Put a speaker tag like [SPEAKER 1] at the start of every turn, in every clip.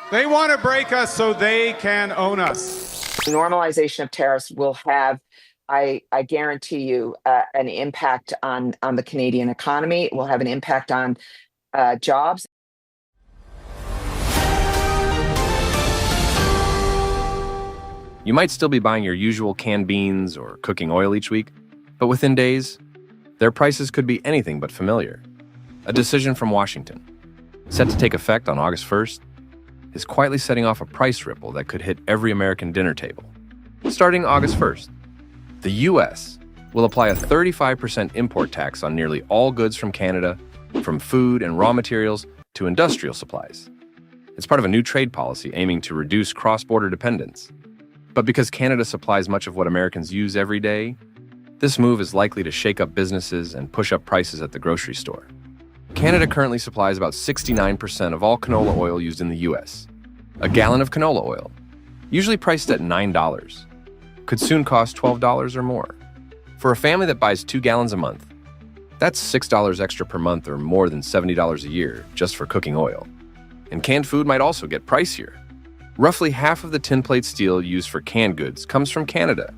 [SPEAKER 1] They want to break us so they can own us.
[SPEAKER 2] Normalization of tariffs will have, I guarantee you, an impact on the Canadian economy. It will have an impact on jobs.
[SPEAKER 3] You might still be buying your usual canned beans or cooking oil each week, but within days, their prices could be anything but familiar. A decision from Washington, set to take effect on August 1st, is quietly setting off a price ripple that could hit every American dinner table. Starting August 1st, the U.S. will apply a 35% import tax on nearly all goods from Canada, from food and raw materials to industrial supplies. It's part of a new trade policy aiming to reduce cross-border dependence. But because Canada supplies much of what Americans use every day, this move is likely to shake up businesses and push up prices at the grocery store. Canada currently supplies about 69% of all canola oil used in the U.S. A gallon of canola oil, usually priced at $9, could soon cost $12 or more. For a family that buys 2 gallons a month, that's $6 extra per month or more than $70 a year just for cooking oil. And canned food might also get pricier. Roughly half of the tin plate steel used for canned goods comes from Canada.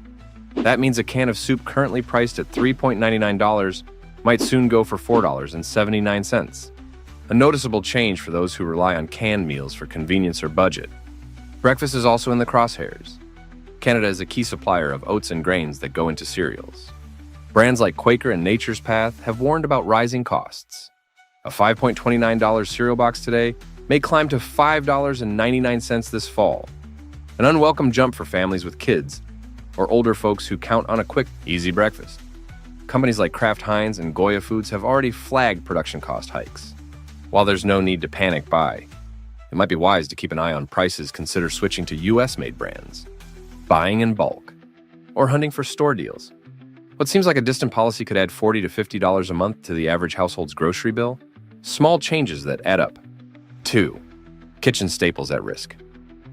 [SPEAKER 3] That means a can of soup currently priced at $3.99 might soon go for $4.79. A noticeable change for those who rely on canned meals for convenience or budget. Breakfast is also in the crosshairs. Canada is a key supplier of oats and grains that go into cereals. Brands like Quaker and Nature's Path have warned about rising costs. A $5.29 cereal box today may climb to $5.99 this fall. An unwelcome jump for families with kids or older folks who count on a quick, easy breakfast. Companies like Kraft Heinz and Goya Foods have already flagged production cost hikes. While there's no need to panic buy, it might be wise to keep an eye on prices. Consider switching to US-made brands, buying in bulk, or hunting for store deals. What seems like a distant policy could add $40 to $50 a month to the average household's grocery bill. Small changes that add up. 2. Kitchen staples at risk.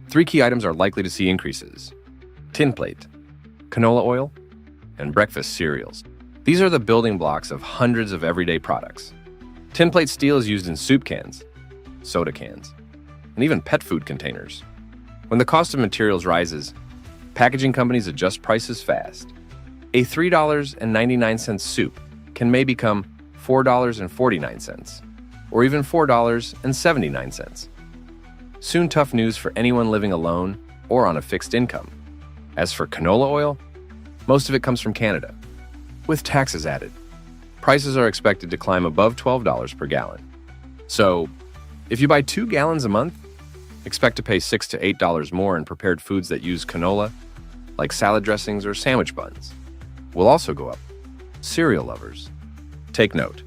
[SPEAKER 3] 3 key items are likely to see increases: tin plate, canola oil, and breakfast cereals. These are the building blocks of hundreds of everyday products. Tin plate steel is used in soup cans, soda cans, and even pet food containers. When the cost of materials rises, packaging companies adjust prices fast. A $3.99 soup can may become $4.49, or even $4.79. Soon tough news for anyone living alone or on a fixed income. As for canola oil, most of it comes from Canada. With taxes added, prices are expected to climb above $12 per gallon. So, if you buy 2 gallons a month, expect to pay $6 to $8 more in prepared foods that use canola, like salad dressings or sandwich buns. Will also go up. Cereal lovers, take note.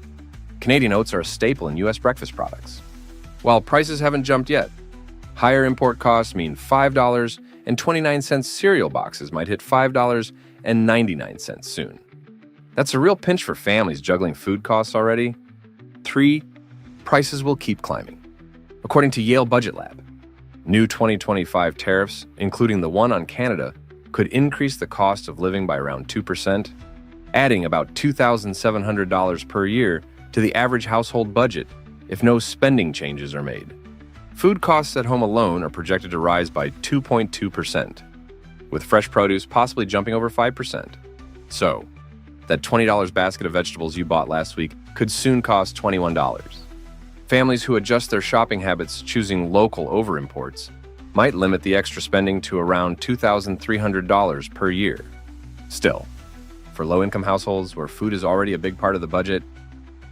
[SPEAKER 3] Canadian oats are a staple in U.S. breakfast products. While prices haven't jumped yet, higher import costs mean $5.29 cereal boxes might hit $5.99 soon. That's a real pinch for families juggling food costs already. 3, prices will keep climbing. According to Yale Budget Lab, new 2025 tariffs, including the one on Canada, could increase the cost of living by around 2%, adding about $2,700 per year to the average household budget if no spending changes are made. Food costs at home alone are projected to rise by 2.2%, with fresh produce possibly jumping over 5%. So, that $20 basket of vegetables you bought last week could soon cost $21. Families who adjust their shopping habits choosing local over imports might limit the extra spending to around $2,300 per year. Still, for low-income households where food is already a big part of the budget,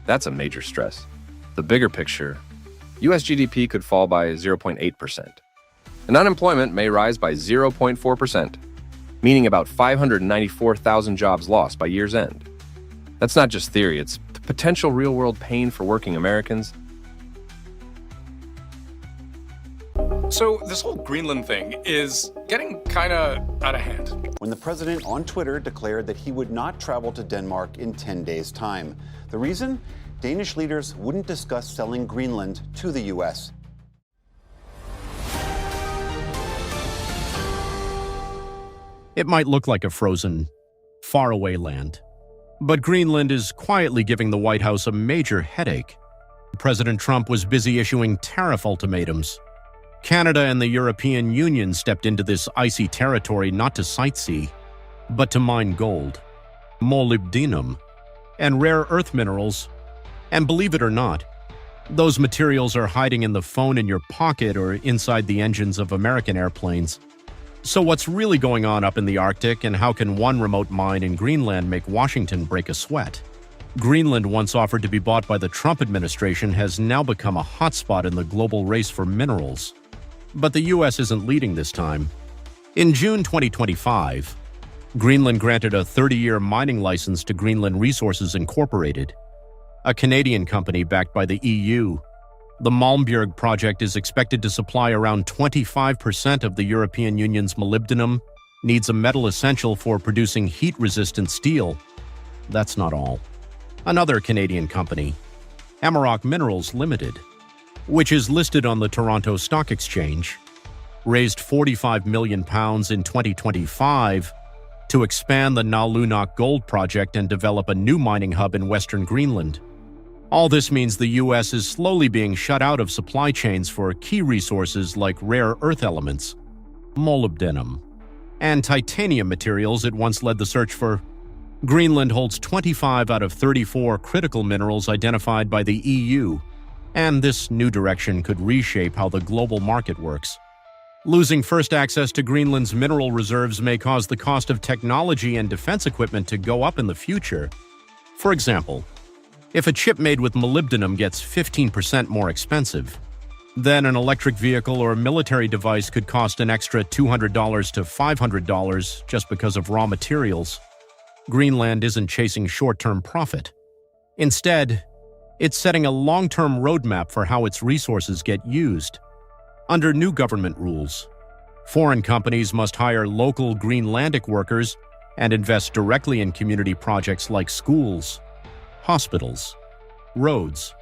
[SPEAKER 3] that's a major stress. The bigger picture, U.S. GDP could fall by 0.8%. And unemployment may rise by 0.4%, meaning about 594,000 jobs lost by year's end. That's not just theory, it's the potential real-world pain for working Americans.
[SPEAKER 4] So this whole Greenland thing is getting kind of out of hand.
[SPEAKER 5] When the president on Twitter declared that he would not travel to Denmark in 10 days' time. The reason? Danish leaders wouldn't discuss selling Greenland to the U.S.
[SPEAKER 6] It might look like a frozen, faraway land, but Greenland is quietly giving the White House a major headache. President Trump was busy issuing tariff ultimatums. Canada and the European Union stepped into this icy territory not to sightsee, but to mine gold, molybdenum, and rare earth minerals. And believe it or not, those materials are hiding in the phone in your pocket or inside the engines of American airplanes. So what's really going on up in the Arctic, and how can one remote mine in Greenland make Washington break a sweat? Greenland, once offered to be bought by the Trump administration, has now become a hotspot in the global race for minerals. But the U.S. isn't leading this time. In June 2025, Greenland granted a 30-year mining license to Greenland Resources Incorporated, a Canadian company backed by the EU. The Malmbjerg project is expected to supply around 25% of the European Union's molybdenum, needs a metal essential for producing heat-resistant steel. That's not all. Another Canadian company, Amaroq Minerals Limited, which is listed on the Toronto Stock Exchange, raised £45 million in 2025 to expand the Nalunaq Gold Project and develop a new mining hub in Western Greenland. All this means the U.S. is slowly being shut out of supply chains for key resources like rare earth elements, molybdenum, and titanium materials it once led the search for. Greenland holds 25 out of 34 critical minerals identified by the EU, and this new direction could reshape how the global market works. Losing first access to Greenland's mineral reserves may cause the cost of technology and defense equipment to go up in the future. For example, if a chip made with molybdenum gets 15% more expensive, then an electric vehicle or military device could cost an extra $200 to $500 just because of raw materials. Greenland isn't chasing short-term profit. Instead, it's setting a long-term roadmap for how its resources get used. Under new government rules, foreign companies must hire local Greenlandic workers and invest directly in community projects like schools, hospitals, roads,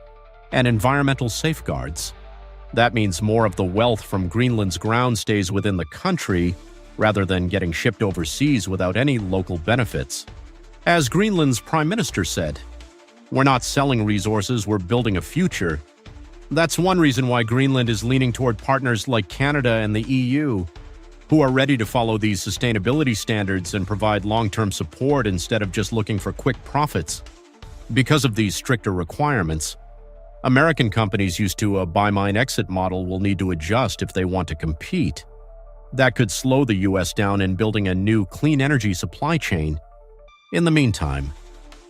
[SPEAKER 6] and environmental safeguards. That means more of the wealth from Greenland's ground stays within the country rather than getting shipped overseas without any local benefits. As Greenland's Prime Minister said, "We're not selling resources, we're building a future." That's one reason why Greenland is leaning toward partners like Canada and the EU, who are ready to follow these sustainability standards and provide long-term support instead of just looking for quick profits. Because of these stricter requirements, American companies used to a buy mine exit model will need to adjust if they want to compete. That could slow the U.S. down in building a new clean energy supply chain. In the meantime,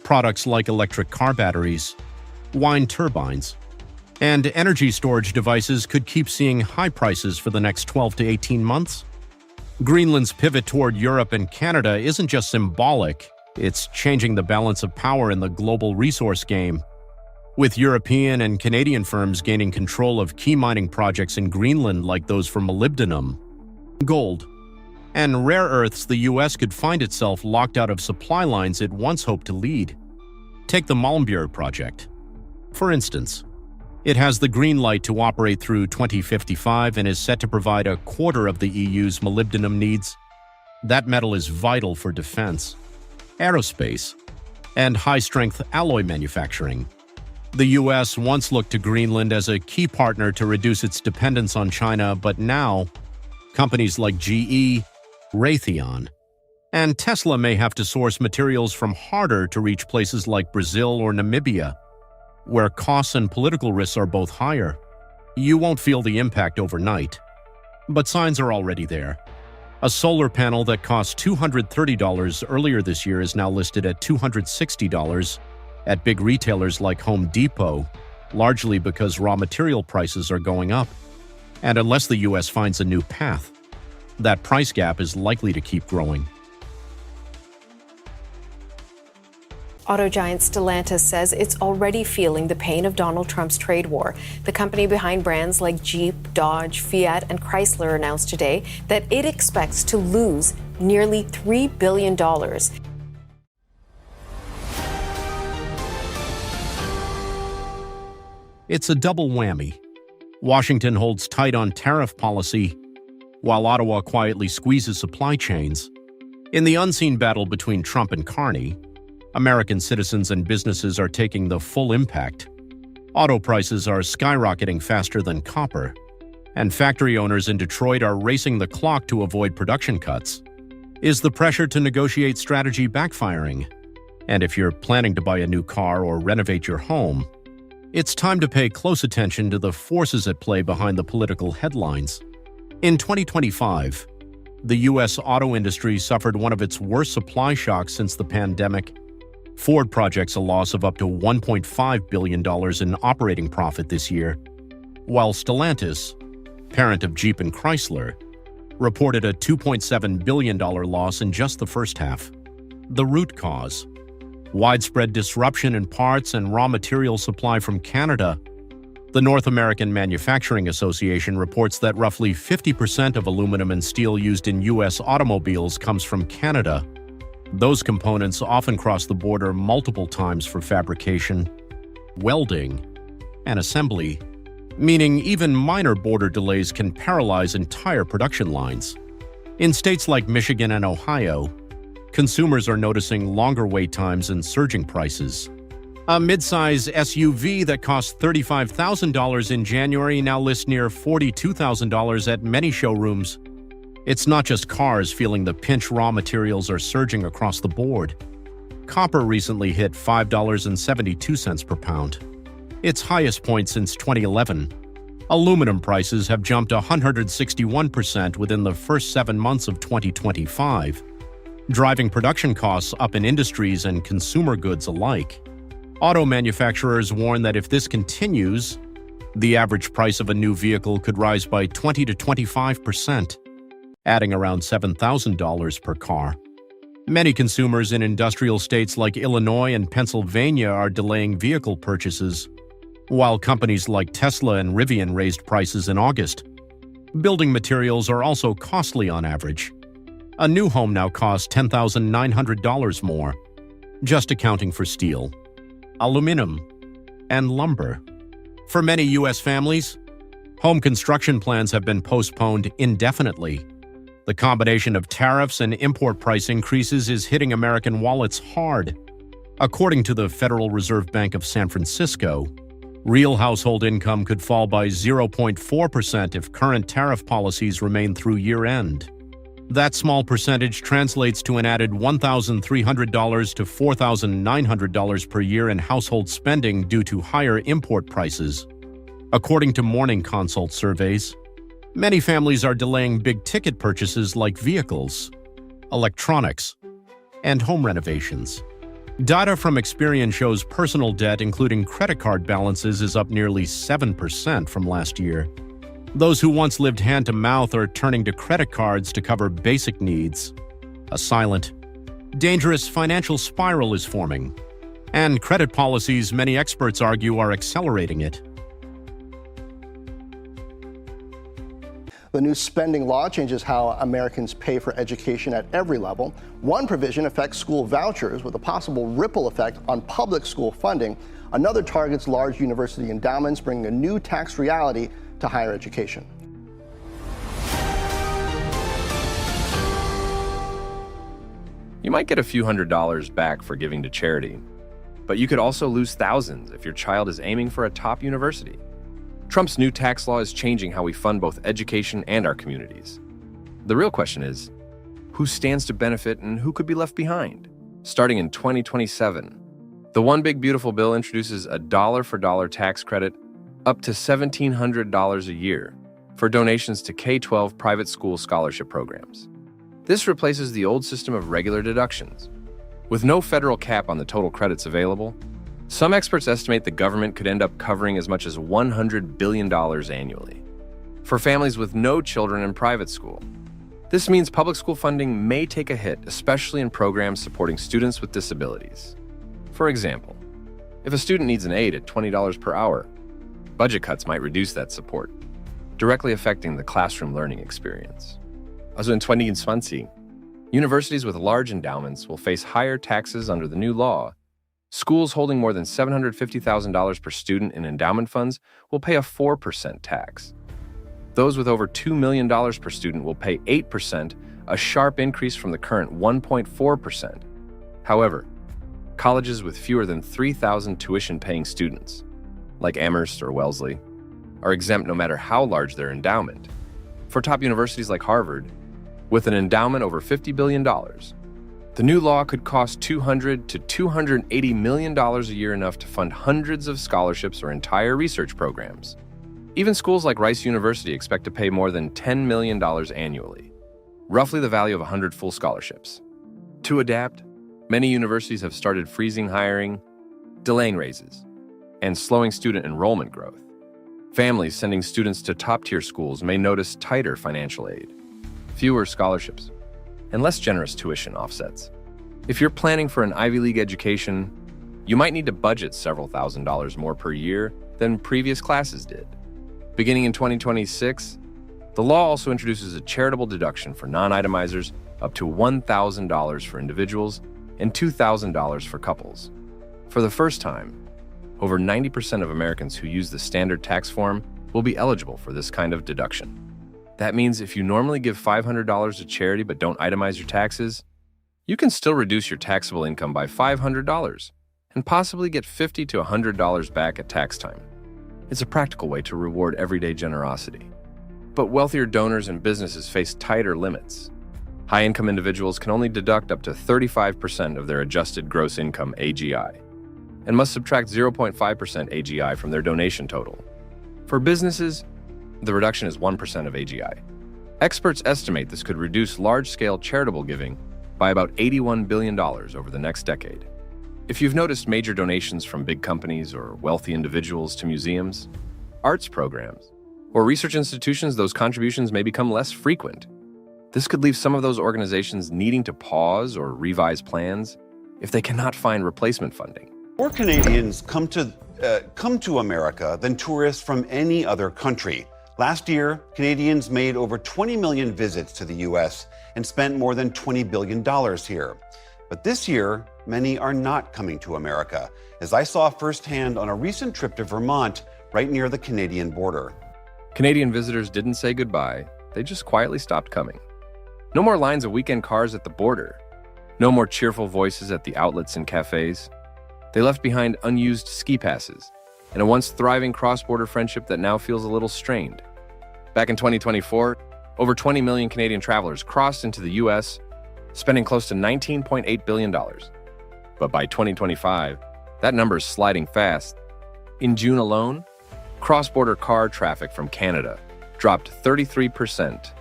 [SPEAKER 6] products like electric car batteries, wind turbines, and energy storage devices could keep seeing high prices for the next 12 to 18 months. Greenland's pivot toward Europe and Canada isn't just symbolic, it's changing the balance of power in the global resource game. With European and Canadian firms gaining control of key mining projects in Greenland like those for molybdenum, gold, and rare earths, the U.S. could find itself locked out of supply lines it once hoped to lead. Take the Malmbjerg project. For instance, it has the green light to operate through 2055 and is set to provide a quarter of the EU's molybdenum needs. That metal is vital for defense, aerospace, and high-strength alloy manufacturing. The U.S. once looked to Greenland as a key partner to reduce its dependence on China, but now, companies like GE, Raytheon, and Tesla may have to source materials from harder-to-reach places like Brazil or Namibia, where costs and political risks are both higher. You won't feel the impact overnight, but signs are already there. A solar panel that cost $230 earlier this year is now listed at $260 at big retailers like Home Depot, largely because raw material prices are going up. And unless the U.S. finds a new path, that price gap is likely to keep growing.
[SPEAKER 7] Auto giant Stellantis says it's already feeling the pain of Donald Trump's trade war. The company behind brands like Jeep, Dodge, Fiat, and Chrysler announced today that it expects to lose nearly $3 billion.
[SPEAKER 6] It's a double whammy. Washington holds tight on tariff policy, while Ottawa quietly squeezes supply chains. In the unseen battle between Trump and Carney, American citizens and businesses are taking the full impact. Auto prices are skyrocketing faster than copper, and factory owners in Detroit are racing the clock to avoid production cuts. Is the pressure to negotiate strategy backfiring? And if you're planning to buy a new car or renovate your home, it's time to pay close attention to the forces at play behind the political headlines. In 2025, the U.S. auto industry suffered one of its worst supply shocks since the pandemic. Ford projects a loss of up to $1.5 billion in operating profit this year, while Stellantis, parent of Jeep and Chrysler, reported a $2.7 billion loss in just the first half. The root cause: widespread disruption in parts and raw material supply from Canada. The North American Manufacturing Association reports that roughly 50% of aluminum and steel used in U.S. automobiles comes from Canada. Those components often cross the border multiple times for fabrication, welding, and assembly, meaning even minor border delays can paralyze entire production lines. In states like Michigan and Ohio, consumers are noticing longer wait times and surging prices. A midsize SUV that cost $35,000 in January now lists near $42,000 at many showrooms. It's not just cars feeling the pinch. Raw materials are surging across the board. Copper recently hit $5.72 per pound, its highest point since 2011. Aluminum prices have jumped 161% within the first 7 months of 2025, driving production costs up in industries and consumer goods alike. Auto manufacturers warn that if this continues, the average price of a new vehicle could rise by 20 to 25%, adding around $7,000 per car. Many consumers in industrial states like Illinois and Pennsylvania are delaying vehicle purchases, while companies like Tesla and Rivian raised prices in August. Building materials are also costly on average. A new home now costs $10,900 more, just accounting for steel, aluminum, and lumber. For many U.S. families, home construction plans have been postponed indefinitely. The combination of tariffs and import price increases is hitting American wallets hard. According to the Federal Reserve Bank of San Francisco, real household income could fall by 0.4% if current tariff policies remain through year-end. That small percentage translates to an added $1,300 to $4,900 per year in household spending due to higher import prices. According to Morning Consult surveys, many families are delaying big-ticket purchases like vehicles, electronics, and home renovations. Data from Experian shows personal debt, including credit card balances, is up nearly 7% from last year. Those who once lived hand-to-mouth are turning to credit cards to cover basic needs. A silent, dangerous financial spiral is forming, and credit policies, many experts argue, are accelerating it.
[SPEAKER 8] The new spending law changes how Americans pay for education at every level. One provision affects school vouchers with a possible ripple effect on public school funding. Another targets large university endowments, bringing a new tax reality to higher education.
[SPEAKER 3] You might get a few $100s back for giving to charity, but you could also lose thousands if your child is aiming for a top university. Trump's new tax law is changing how we fund both education and our communities. The real question is, who stands to benefit and who could be left behind? Starting in 2027, the One Big Beautiful Bill introduces a dollar-for-dollar tax credit up to $1,700 a year for donations to K-12 private school scholarship programs. This replaces the old system of regular deductions. With no federal cap on the total credits available, some experts estimate the government could end up covering as much as $100 billion annually. For families with no children in private school, this means public school funding may take a hit, especially in programs supporting students with disabilities. For example, if a student needs an aide at $20 per hour, budget cuts might reduce that support, directly affecting the classroom learning experience. Also in 2020, universities with large endowments will face higher taxes under the new law. Schools holding more than $750,000 per student in endowment funds will pay a 4% tax. Those with over $2 million per student will pay 8%, a sharp increase from the current 1.4%. However, colleges with fewer than 3,000 tuition-paying students, like Amherst or Wellesley, are exempt no matter how large their endowment. For top universities like Harvard, with an endowment over $50 billion, the new law could cost $200 to $280 million a year, enough to fund hundreds of scholarships or entire research programs. Even schools like Rice University expect to pay more than $10 million annually, roughly the value of 100 full scholarships. To adapt, many universities have started freezing hiring, delaying raises, and slowing student enrollment growth. Families sending students to top-tier schools may notice tighter financial aid, fewer scholarships, and less generous tuition offsets. If you're planning for an Ivy League education, you might need to budget several $1,000s more per year than previous classes did. Beginning in 2026, the law also introduces a charitable deduction for non-itemizers up to $1,000 for individuals and $2,000 for couples. For the first time, over 90% of Americans who use the standard tax form will be eligible for this kind of deduction. That means if you normally give $500 to charity but don't itemize your taxes, you can still reduce your taxable income by $500 and possibly get $50 to $100 back at tax time. It's a practical way to reward everyday generosity. But wealthier donors and businesses face tighter limits. High-income individuals can only deduct up to 35% of their adjusted gross income AGI and must subtract 0.5% AGI from their donation total. For businesses, the reduction is 1% of AGI. Experts estimate this could reduce large-scale charitable giving by about $81 billion over the next decade. If you've noticed major donations from big companies or wealthy individuals to museums, arts programs, or research institutions, those contributions may become less frequent. This could leave some of those organizations needing to pause or revise plans if they cannot find replacement funding.
[SPEAKER 5] More Canadians come to America than tourists from any other country. Last year, Canadians made over 20 million visits to the U.S. and spent more than $20 billion here. But this year, many are not coming to America, as I saw firsthand on a recent trip to Vermont, right near the Canadian border.
[SPEAKER 3] Canadian visitors didn't say goodbye, they just quietly stopped coming. No more lines of weekend cars at the border. No more cheerful voices at the outlets and cafes. They left behind unused ski passes and a once thriving cross-border friendship that now feels a little strained. Back in 2024, over 20 million Canadian travelers crossed into the U.S., spending close to $19.8 billion. But by 2025, that number is sliding fast. In June alone, cross-border car traffic from Canada dropped 33%,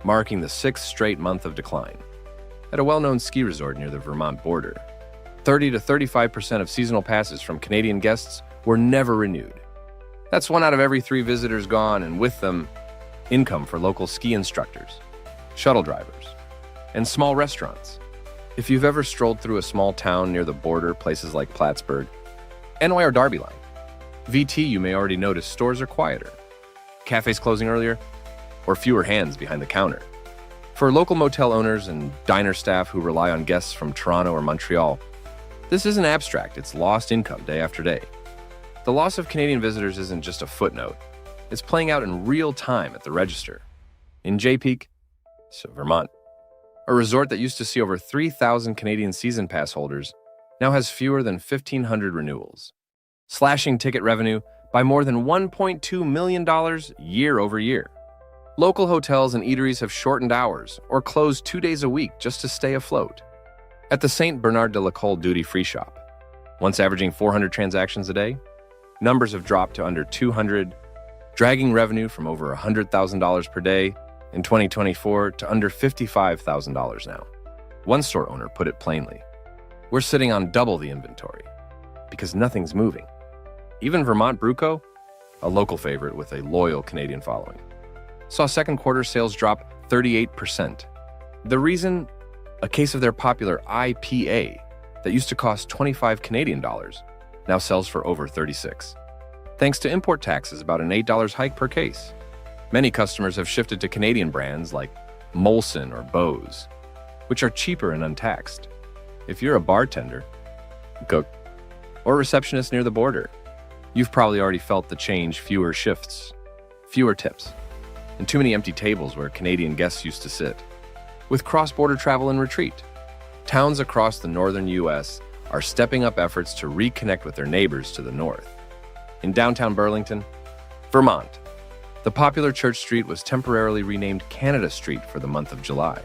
[SPEAKER 3] marking the sixth straight month of decline. At a well-known ski resort near the Vermont border, 30 to 35% of seasonal passes from Canadian guests were never renewed. That's 1 out of every 3 visitors gone, and with them, income for local ski instructors, shuttle drivers, and small restaurants. If you've ever strolled through a small town near the border, places like Plattsburgh, NY or Darby Line, VT, you may already notice stores are quieter, cafes closing earlier, or fewer hands behind the counter. For local motel owners and diner staff who rely on guests from Toronto or Montreal, this isn't abstract, it's lost income day after day. The loss of Canadian visitors isn't just a footnote, it's playing out in real time at the register. In Jay-Peak, so Vermont, a resort that used to see over 3,000 Canadian season pass holders now has fewer than 1,500 renewals, slashing ticket revenue by more than $1.2 million year over year. Local hotels and eateries have shortened hours or closed 2 days a week just to stay afloat. At the St. Bernard de la Colle duty-free shop, once averaging 400 transactions a day, numbers have dropped to under 200, dragging revenue from over $100,000 per day in 2024 to under $55,000 now. One store owner put it plainly, "We're sitting on double the inventory because nothing's moving." Even Vermont Bruco, a local favorite with a loyal Canadian following, saw second quarter sales drop 38%. The reason? A case of their popular IPA that used to cost 25 Canadian dollars now sells for over 36. Thanks to import taxes, about an $8 hike per case. Many customers have shifted to Canadian brands like Molson or Bose, which are cheaper and untaxed. If you're a bartender, cook, or receptionist near the border, you've probably already felt the change: fewer shifts, fewer tips, and too many empty tables where Canadian guests used to sit. With cross-border travel in retreat, towns across the northern U.S. are stepping up efforts to reconnect with their neighbors to the north. In downtown Burlington, Vermont, The popular Church Street was temporarily renamed Canada Street for the month of July.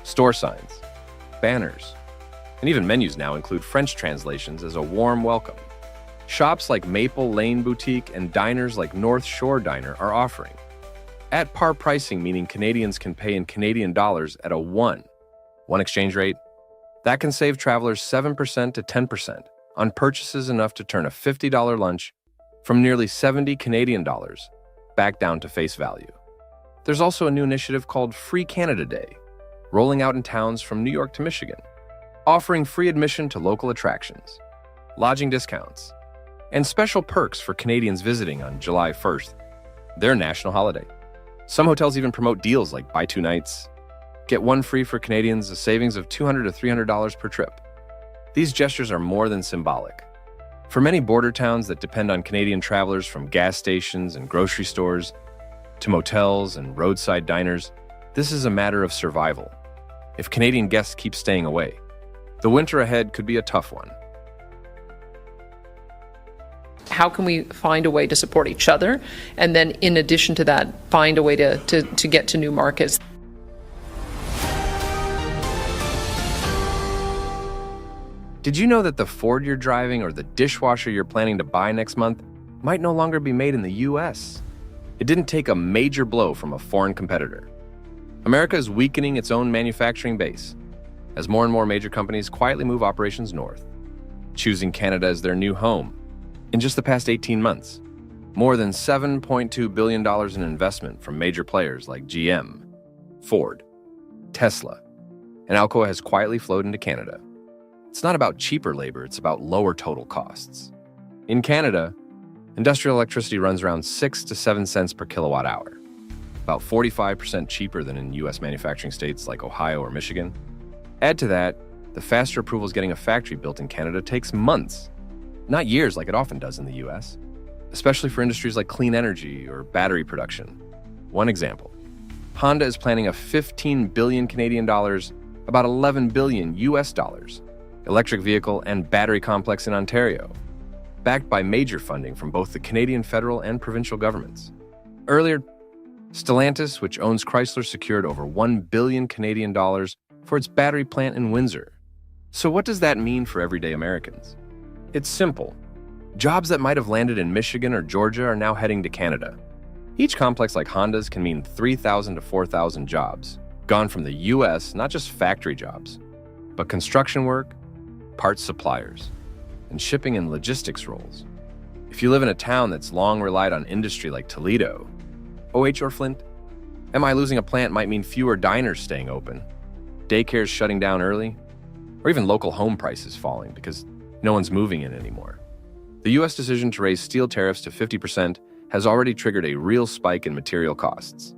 [SPEAKER 3] Store signs, banners, and even menus now include French translations as a warm welcome. Shops like Maple Lane Boutique and diners like North Shore Diner are offering at par pricing, meaning Canadians can pay in Canadian dollars at a one exchange rate. That can save travelers 7% to 10% on purchases enough to turn a $50 lunch from nearly 70 Canadian dollars back down to face value. There's also a new initiative called Free Canada Day, rolling out in towns from New York to Michigan, offering free admission to local attractions, lodging discounts, and special perks for Canadians visiting on July 1st, their national holiday. Some hotels even promote deals like buy 2 nights, get 1 free for Canadians, a savings of $200 to $300 per trip. These gestures are more than symbolic. For many border towns that depend on Canadian travelers, from gas stations and grocery stores to motels and roadside diners, this is a matter of survival. If Canadian guests keep staying away, the winter ahead could be a tough one.
[SPEAKER 9] How can we find a way to support each other? And then in addition to that, find a way to get to new markets.
[SPEAKER 3] Did you know that the Ford you're driving or the dishwasher you're planning to buy next month might no longer be made in the US? It didn't take a major blow from a foreign competitor. America is weakening its own manufacturing base as more and more major companies quietly move operations north, choosing Canada as their new home. In just the past 18 months, more than $7.2 billion in investment from major players like GM, Ford, Tesla, and Alcoa has quietly flowed into Canada. It's not about cheaper labor, it's about lower total costs. In Canada, industrial electricity runs around 6 to 7 cents per kilowatt hour, about 45% cheaper than in US manufacturing states like Ohio or Michigan. Add to that, the faster approvals getting a factory built in Canada takes months, not years like it often does in the US, especially for industries like clean energy or battery production. One example, Honda is planning a 15 billion Canadian dollars, about 11 billion US dollars, electric vehicle and battery complex in Ontario, backed by major funding from both the Canadian federal and provincial governments. Earlier, Stellantis, which owns Chrysler, secured over 1 billion Canadian dollars for its battery plant in Windsor. So what does that mean for everyday Americans? It's simple. Jobs that might have landed in Michigan or Georgia are now heading to Canada. Each complex like Honda's can mean 3,000 to 4,000 jobs, gone from the US, not just factory jobs, but construction work, parts suppliers, and shipping and logistics roles. If you live in a town that's long relied on industry like Toledo, OH or Flint, MI losing a plant might mean fewer diners staying open, daycares shutting down early, or even local home prices falling because no one's moving in anymore. The US decision to raise steel tariffs to 50% has already triggered a real spike in material costs.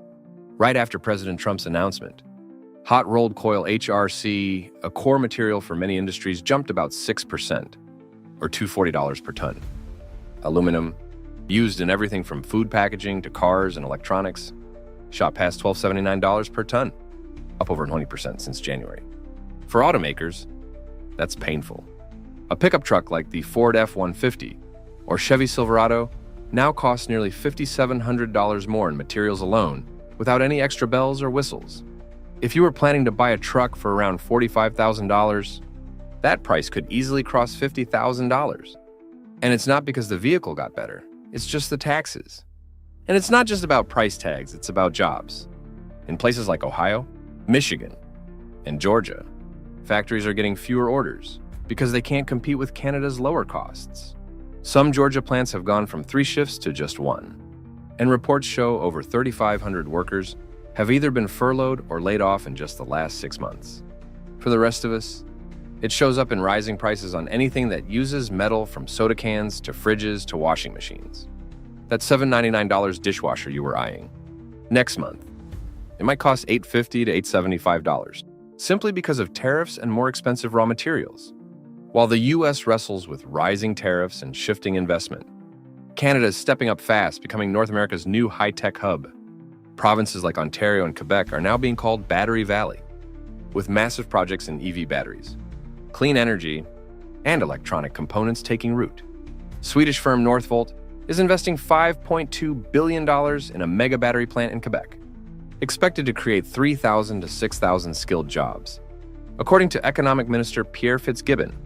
[SPEAKER 3] Right after President Trump's announcement, hot rolled coil HRC, a core material for many industries, jumped about 6%, or $240 per ton. Aluminum, used in everything from food packaging to cars and electronics, shot past $1,279 per ton, up over 20% since January. For automakers, that's painful. A pickup truck like the Ford F-150 or Chevy Silverado now costs nearly $5,700 more in materials alone without any extra bells or whistles. If you were planning to buy a truck for around $45,000, that price could easily cross $50,000. And it's not because the vehicle got better, it's just the taxes. And it's not just about price tags, it's about jobs. In places like Ohio, Michigan, and Georgia, factories are getting fewer orders because they can't compete with Canada's lower costs. Some Georgia plants have gone from 3 shifts to just 1, and reports show over 3,500 workers have either been furloughed or laid off in just the last 6 months. For the rest of us, it shows up in rising prices on anything that uses metal, from soda cans to fridges to washing machines. That $799 dishwasher you were eyeing, next month, it might cost $850 to $875, simply because of tariffs and more expensive raw materials. While the US wrestles with rising tariffs and shifting investment, Canada is stepping up fast, becoming North America's new high-tech hub. Provinces like Ontario and Quebec are now being called Battery Valley, with massive projects in EV batteries, clean energy, and electronic components taking root. Swedish firm Northvolt is investing $5.2 billion in a mega battery plant in Quebec, expected to create 3,000 to 6,000 skilled jobs. According to Economic Minister Pierre Fitzgibbon,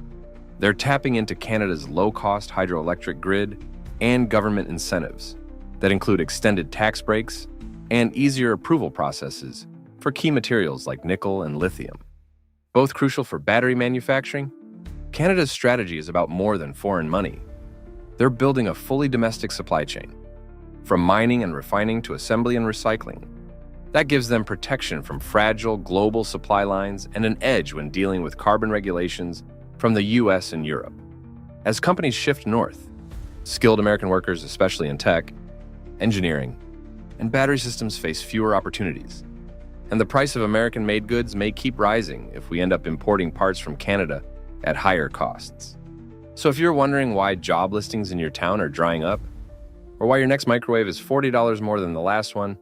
[SPEAKER 3] they're tapping into Canada's low-cost hydroelectric grid and government incentives that include extended tax breaks and easier approval processes for key materials like nickel and lithium. Both crucial for battery manufacturing, Canada's strategy is about more than foreign money. They're building a fully domestic supply chain, from mining and refining to assembly and recycling. That gives them protection from fragile global supply lines and an edge when dealing with carbon regulations from the US and Europe. As companies shift north, skilled American workers, especially in tech, engineering, and battery systems face fewer opportunities. And the price of American-made goods may keep rising if we end up importing parts from Canada at higher costs. So if you're wondering why job listings in your town are drying up, or why your next microwave is $40 more than the last one,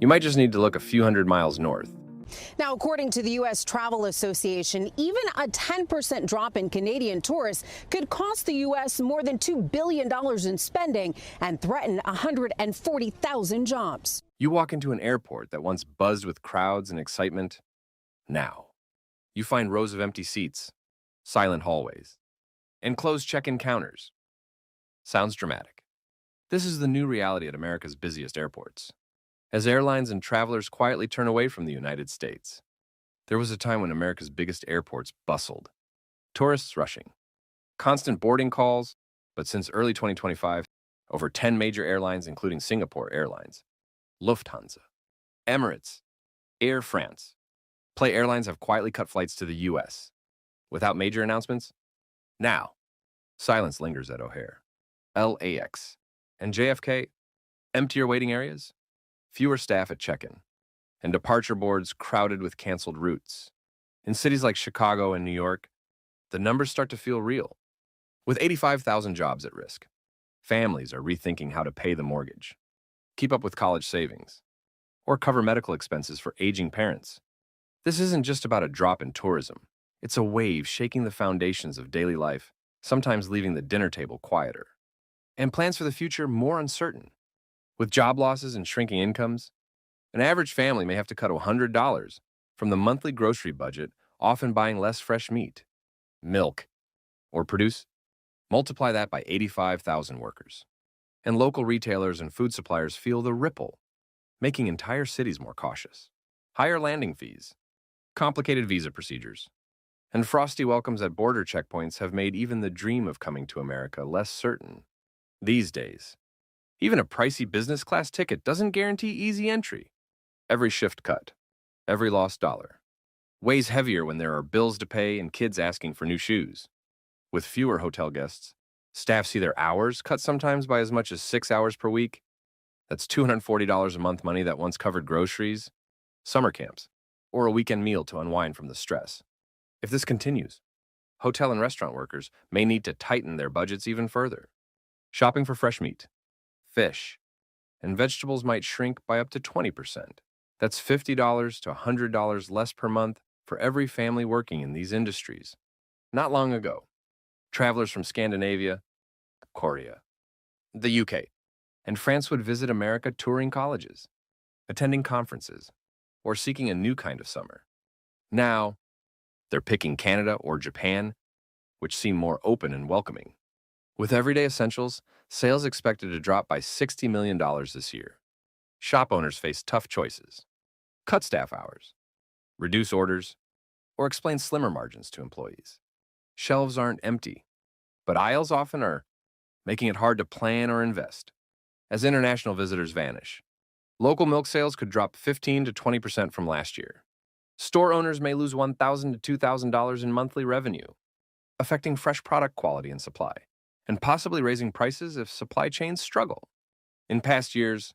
[SPEAKER 3] you might just need to look a few hundred miles north.
[SPEAKER 10] Now, according to the U.S. Travel Association, even a 10% drop in Canadian tourists could cost the U.S. more than $2 billion in spending and threaten 140,000 jobs.
[SPEAKER 3] You walk into an airport that once buzzed with crowds and excitement. Now, you find rows of empty seats, silent hallways, and closed check-in counters. Sounds dramatic. This is the new reality at America's busiest airports. As airlines and travelers quietly turn away from the United States, there was a time when America's biggest airports bustled. Tourists rushing, constant boarding calls, but since early 2025, over 10 major airlines, including Singapore Airlines, Lufthansa, Emirates, Air France, Play airlines have quietly cut flights to the U.S. without major announcements. Now, silence lingers at O'Hare, LAX, and JFK. Emptier waiting areas, fewer staff at check-in, and departure boards crowded with canceled routes. In cities like Chicago and New York, the numbers start to feel real. With 85,000 jobs at risk, families are rethinking how to pay the mortgage, keep up with college savings, or cover medical expenses for aging parents. This isn't just about a drop in tourism. It's a wave shaking the foundations of daily life, sometimes leaving the dinner table quieter. And plans for the future more uncertain. With job losses and shrinking incomes, an average family may have to cut $100 from the monthly grocery budget, often buying less fresh meat, milk, or produce. Multiply that by 85,000 workers. And local retailers and food suppliers feel the ripple, making entire cities more cautious. Higher landing fees, complicated visa procedures, and frosty welcomes at border checkpoints have made even the dream of coming to America less certain. These days, even a pricey business class ticket doesn't guarantee easy entry. Every shift cut, every lost dollar, weighs heavier when there are bills to pay and kids asking for new shoes. With fewer hotel guests, staff see their hours cut sometimes by as much as 6 hours per week. That's $240 a month money that once covered groceries, summer camps, or a weekend meal to unwind from the stress. If this continues, hotel and restaurant workers may need to tighten their budgets even further. Shopping for fresh meat, fish, and vegetables might shrink by up to 20%. That's $50 to $100 less per month for every family working in these industries. Not long ago, travelers from Scandinavia, Korea, the UK, and France would visit America touring colleges, attending conferences, or seeking a new kind of summer. Now, they're picking Canada or Japan, which seem more open and welcoming. With everyday essentials, sales expected to drop by $60 million this year. Shop owners face tough choices. Cut staff hours, reduce orders, or explain slimmer margins to employees. Shelves aren't empty, but aisles often are, making it hard to plan or invest. As international visitors vanish, local milk sales could drop 15 to 20% from last year. Store owners may lose $1,000 to $2,000 in monthly revenue, affecting fresh product quality and supply, and possibly raising prices if supply chains struggle. In past years,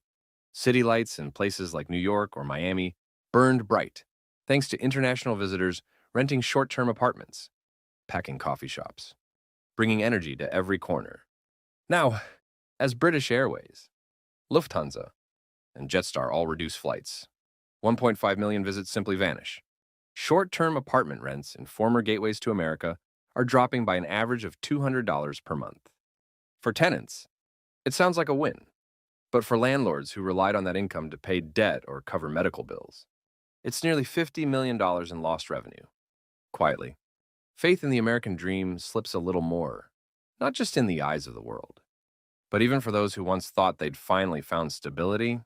[SPEAKER 3] city lights in places like New York or Miami burned bright, thanks to international visitors renting short-term apartments, packing coffee shops, bringing energy to every corner. Now, as British Airways, Lufthansa, and Jetstar all reduce flights, 1.5 million visits simply vanish. Short-term apartment rents in former gateways to America are dropping by an average of $200 per month. For tenants, It sounds like a win. But for landlords who relied on that income to pay debt or cover medical bills, it's nearly $50 million in lost revenue. Quietly, faith in the American dream slips a little more, not just in the eyes of the world, but even for those who once thought they'd finally found stability,